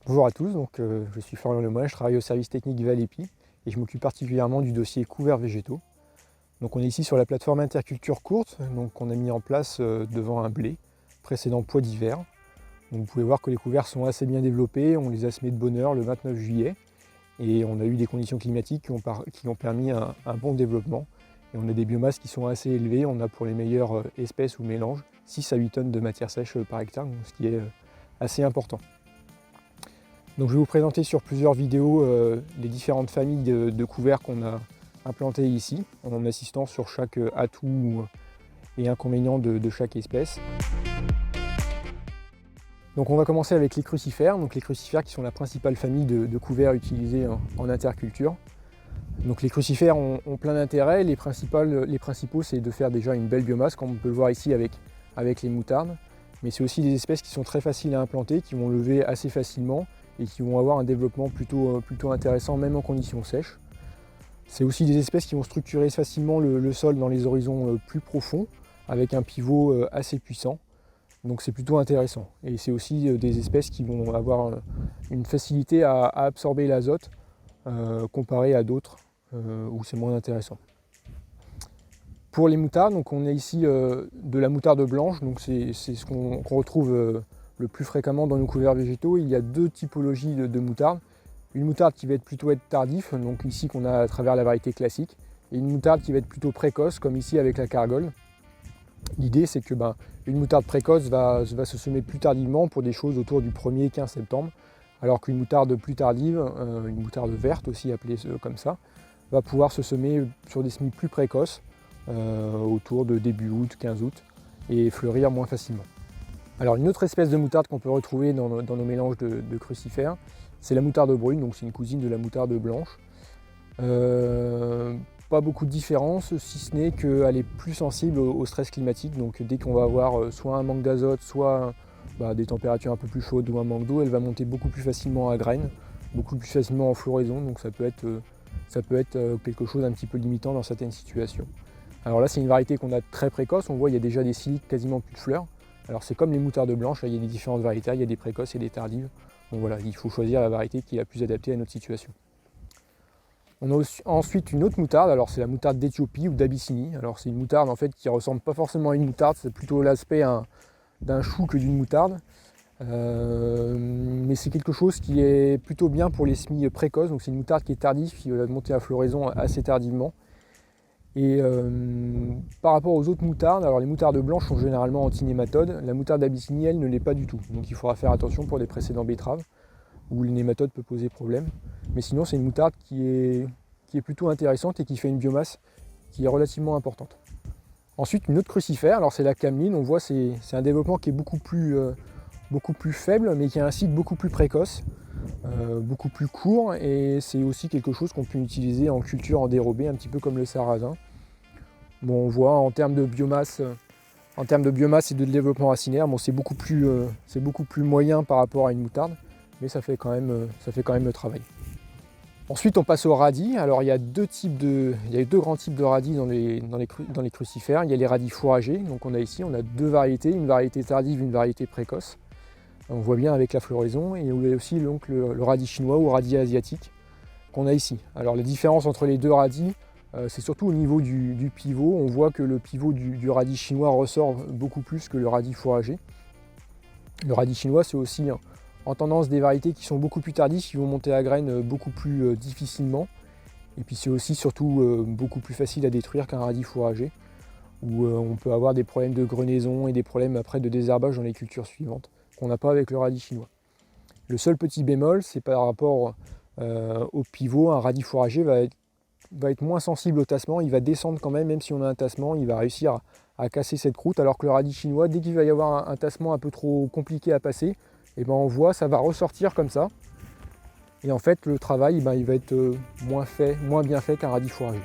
Bonjour à tous, je suis Florian Lemoine, je travaille au service technique Valépi et je m'occupe particulièrement du dossier couverts végétaux. Donc on est ici sur la plateforme interculture courte qu'on a mis en place devant un blé précédent poids d'hiver. Vous pouvez voir que les couverts sont assez bien développés, on les a semés de bonne heure le 29 juillet et on a eu des conditions climatiques qui ont permis un bon développement. Et on a des biomasses qui sont assez élevées, on a pour les meilleures espèces ou mélanges 6 à 8 tonnes de matière sèche par hectare, ce qui est assez important. Donc je vais vous présenter sur plusieurs vidéos les différentes familles de couverts qu'on a implantées ici, en insistant sur chaque atout et inconvénient de chaque espèce. Donc on va commencer avec les crucifères, les crucifères qui sont la principale famille de couverts utilisés en interculture. Donc les crucifères ont plein d'intérêts, les principaux c'est de faire déjà une belle biomasse, comme on peut le voir ici avec les moutardes, mais c'est aussi des espèces qui sont très faciles à implanter, qui vont lever assez facilement, et qui vont avoir un développement plutôt intéressant même en conditions sèches. C'est aussi des espèces qui vont structurer facilement le sol dans les horizons plus profonds avec un pivot assez puissant. Donc c'est plutôt intéressant. Et c'est aussi des espèces qui vont avoir une facilité à absorber l'azote comparé à d'autres où c'est moins intéressant. Pour les moutardes, donc on a ici de la moutarde blanche, donc c'est ce qu'on retrouve le plus fréquemment dans nos couverts végétaux. Il y a deux typologies de moutarde. Une moutarde qui va plutôt être tardif, donc ici qu'on a à travers la variété classique, et une moutarde qui va être plutôt précoce, comme ici avec la Cargol. L'idée c'est que une moutarde précoce va se semer plus tardivement pour des choses autour du 1er 15 septembre, alors qu'une moutarde plus tardive, une moutarde verte aussi appelée comme ça, va pouvoir se semer sur des semis plus précoces, autour de début août, 15 août, et fleurir moins facilement. Alors une autre espèce de moutarde qu'on peut retrouver dans nos mélanges de crucifères, c'est la moutarde brune, donc c'est une cousine de la moutarde blanche. Pas beaucoup de différence, si ce n'est qu'elle est plus sensible au stress climatique, donc dès qu'on va avoir soit un manque d'azote, soit des températures un peu plus chaudes ou un manque d'eau, elle va monter beaucoup plus facilement à graines, beaucoup plus facilement en floraison, donc ça peut être quelque chose d'un petit peu limitant dans certaines situations. Alors là c'est une variété qu'on a très précoce, on voit il y a déjà des siliques, quasiment plus de fleurs. Alors c'est comme les moutardes blanches, là, il y a des différentes variétés, il y a des précoces et des tardives. Donc voilà, il faut choisir la variété qui est la plus adaptée à notre situation. On a ensuite une autre moutarde, alors c'est la moutarde d'Éthiopie ou d'Abyssinie. Alors c'est une moutarde en fait qui ressemble pas forcément à une moutarde, c'est plutôt l'aspect d'un chou que d'une moutarde. Mais c'est quelque chose qui est plutôt bien pour les semis précoces, donc c'est une moutarde qui est tardive, qui va monter à floraison assez tardivement. Et par rapport aux autres moutardes, alors les moutardes blanches sont généralement anti-nématodes, la moutarde d'Abyssinie, elle, ne l'est pas du tout. Donc il faudra faire attention pour les précédents betteraves, où les nématodes peuvent poser problème. Mais sinon c'est une moutarde qui est plutôt intéressante et qui fait une biomasse qui est relativement importante. Ensuite une autre crucifère, alors c'est la cameline, on voit c'est un développement qui est beaucoup plus faible, mais qui a un cycle beaucoup plus précoce. Beaucoup plus court, et c'est aussi quelque chose qu'on peut utiliser en culture en dérobé, un petit peu comme le sarrasin. Bon, on voit en termes de biomasse et de développement racinaire, c'est beaucoup plus moyen par rapport à une moutarde, mais ça fait quand même le travail. Ensuite on passe au radis. Alors il y a deux grands types de radis dans les crucifères. Il y a les radis fourragers, donc on a deux variétés, une variété tardive, une variété précoce. On voit bien avec la floraison, et il y a aussi donc, le radis chinois ou radis asiatique qu'on a ici. Alors la différence entre les deux radis, c'est surtout au niveau du pivot. On voit que le pivot du radis chinois ressort beaucoup plus que le radis fourragé. Le radis chinois, c'est aussi en tendance des variétés qui sont beaucoup plus tardives, qui vont monter à graines beaucoup plus difficilement. Et puis c'est aussi surtout beaucoup plus facile à détruire qu'un radis fourragé, où on peut avoir des problèmes de grenaison et des problèmes après de désherbage dans les cultures suivantes, qu'on n'a pas avec le radis chinois. Le seul petit bémol, c'est par rapport au pivot. Un radis fourragé va être moins sensible au tassement, il va descendre quand même si on a un tassement, il va réussir à casser cette croûte, alors que le radis chinois, dès qu'il va y avoir un tassement un peu trop compliqué à passer, on voit ça va ressortir comme ça, et en fait le travail il va être moins bien fait qu'un radis fourragé.